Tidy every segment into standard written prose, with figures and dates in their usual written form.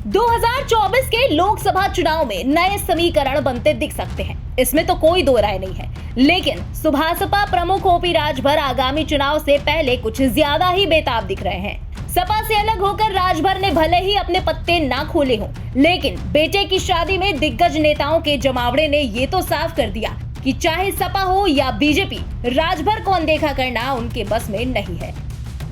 2024 के लोकसभा चुनाव में नए समीकरण बनते दिख सकते हैं, इसमें तो कोई दो राय नहीं है। लेकिन सुभासपा प्रमुख ओपी राजभर आगामी चुनाव से पहले कुछ ज्यादा ही बेताब दिख रहे हैं। सपा से अलग होकर राजभर ने भले ही अपने पत्ते ना खोले हों, लेकिन बेटे की शादी में दिग्गज नेताओं के जमावड़े ने ये तो साफ कर दिया कि चाहे सपा हो या बीजेपी, राजभर को अनदेखा करना उनके बस में नहीं है।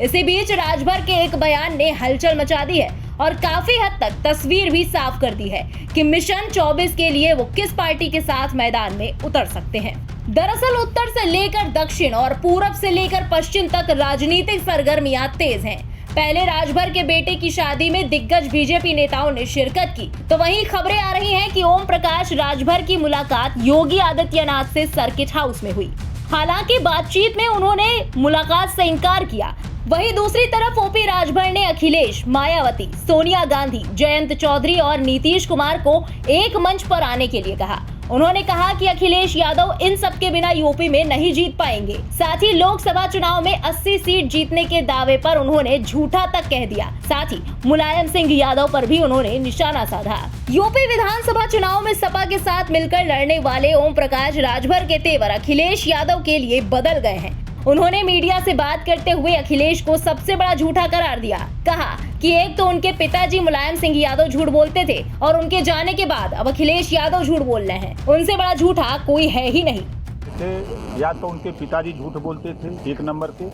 इसी बीच राजभर के एक बयान ने हलचल मचा दी है और काफी हद तक तस्वीर भी साफ कर दी है कि मिशन 24 के लिए वो किस पार्टी के साथ मैदान में उतर सकते हैं। दरअसल उत्तर से लेकर दक्षिण और पूरब से लेकर पश्चिम तक राजनीतिक सरगर्मियां तेज हैं। पहले राजभर के बेटे की शादी में दिग्गज बीजेपी नेताओं ने शिरकत की, तो वहीं खबरें आ रही हैं कि ओम प्रकाश राजभर की मुलाकात योगी आदित्यनाथ से सर्किट हाउस में हुई। हालांकि बातचीत में उन्होंने मुलाकात से इनकार किया। वहीं दूसरी तरफ ओपी राजभर ने अखिलेश, मायावती, सोनिया गांधी, जयंत चौधरी और नीतीश कुमार को एक मंच पर आने के लिए कहा। उन्होंने कहा कि अखिलेश यादव इन सब के बिना यूपी में नहीं जीत पाएंगे। साथ ही लोकसभा चुनाव में 80 सीट जीतने के दावे पर उन्होंने झूठा तक कह दिया। साथ ही मुलायम सिंह यादव पर भी उन्होंने निशाना साधा। यूपी विधानसभा चुनाव में सपा के साथ मिलकर लड़ने वाले ओम प्रकाश राजभर के तेवर अखिलेश यादव के लिए बदल गए हैं। उन्होंने मीडिया से बात करते हुए अखिलेश को सबसे बड़ा झूठा करार दिया। कहा कि एक तो उनके पिताजी मुलायम सिंह यादव झूठ बोलते थे और उनके जाने के बाद अब अखिलेश यादव झूठ बोल रहे हैं। उनसे बड़ा झूठा कोई है ही नहीं। या तो उनके पिताजी झूठ बोलते थे एक नंबर के,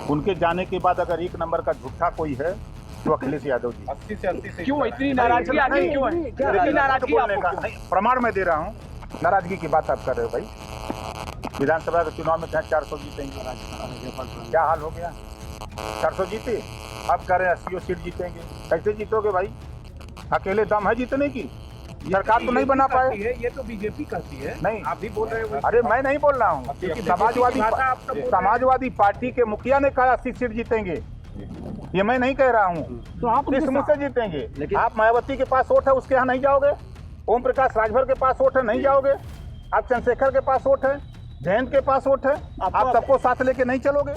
उनके जाने के बाद अगर एक नंबर का झूठा कोई है तो अखिलेश यादव जी। 80 से 80 क्यों इतनी नाराजगी आ गई? क्यों है नाराजगी? प्रमाण में दे रहा हूँ। नाराजगी की बात आप कर रहे हो भाई। विधानसभा के चुनाव में 400 जीतेंगे, क्या हाल हो गया? 400 जीते, अब कह रहे हैं 80 सीट जीतेंगे। कैसे जीतोगे भाई? अकेले दम है जीतने की? सरकार तो नहीं बना पाए। ये तो बीजेपी करती है। नहीं, आप भी बोल रहे हो। अरे मैं नहीं बोल रहा हूँ, क्योंकि समाजवादी पार्टी के मुखिया ने कहा 80 सीट जीतेंगे। ये मैं नहीं कह रहा हूँ, तो आप किस मुँह से जीतेंगे? आप मायावती के पास वोट है, उसके यहाँ नहीं जाओगे। ओम प्रकाश राजभर के पास वोट है, नहीं जाओगे। आप चंद्रशेखर के पास वोट है, जयंत के पास वोट है, आप सबको साथ लेके नहीं चलोगे।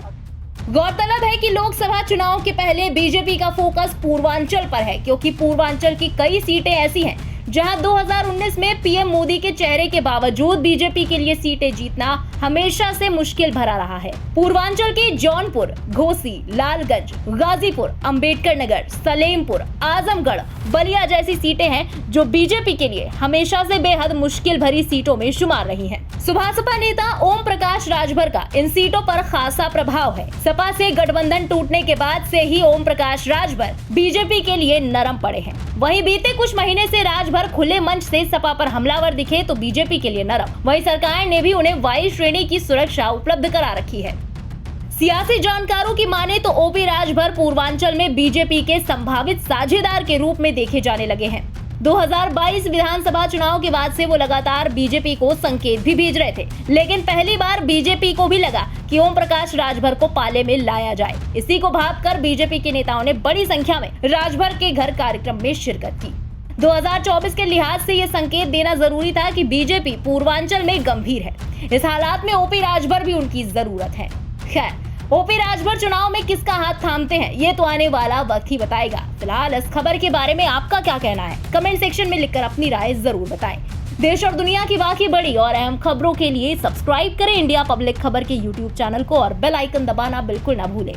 गौरतलब है कि लोकसभा चुनाव के पहले बीजेपी का फोकस पूर्वांचल पर है, क्योंकि पूर्वांचल की कई सीटें ऐसी हैं जहां 2019 में पीएम मोदी के चेहरे के बावजूद बीजेपी के लिए सीटें जीतना हमेशा से मुश्किल भरा रहा है। पूर्वांचल के जौनपुर, घोसी, लालगंज, गाजीपुर, अंबेडकर नगर, सलेमपुर, आजमगढ़, बलिया जैसी सीटें हैं जो बीजेपी के लिए हमेशा से बेहद मुश्किल भरी सीटों में शुमार रही हैं। सुभासपा नेता ओम प्रकाश राजभर का इन सीटों पर खासा प्रभाव है। सपा से गठबंधन टूटने के बाद से ही ओम प्रकाश राजभर बीजेपी के लिए नरम पड़े हैं। वहीं बीते कुछ महीने से राजभर खुले मंच से सपा पर हमलावर दिखे तो बीजेपी के लिए नरम। वहीं सरकार ने भी उन्हें वायु श्रेणी की सुरक्षा उपलब्ध करा रखी है। सियासी जानकारों की माने तो ओपी राजभर पूर्वांचल में बीजेपी के संभावित साझेदार के रूप में देखे जाने लगे हैं। 2022 विधानसभा चुनाव के बाद से वो लगातार बीजेपी को संकेत भी भेज रहे थे, लेकिन पहली बार बीजेपी को भी लगा कि ओम प्रकाश राजभर को पाले में लाया जाए। इसी को भांपकर बीजेपी के नेताओं ने बड़ी संख्या में राजभर के घर कार्यक्रम में शिरकत की। 2024 के लिहाज से ये संकेत देना जरूरी था कि बीजेपी पूर्वांचल में गंभीर है। इस हालात में ओपी राजभर भी उनकी जरूरत है। खैर, ओपी राजभर चुनाव में किसका हाथ थामते हैं ये तो आने वाला वक्त ही बताएगा। फिलहाल इस खबर के बारे में आपका क्या कहना है? कमेंट सेक्शन में लिखकर अपनी राय जरूर बताएं। देश और दुनिया की बाकी बड़ी और अहम खबरों के लिए सब्सक्राइब करें इंडिया पब्लिक खबर के YouTube चैनल को और बेल आइकन दबाना बिल्कुल ना भूलें।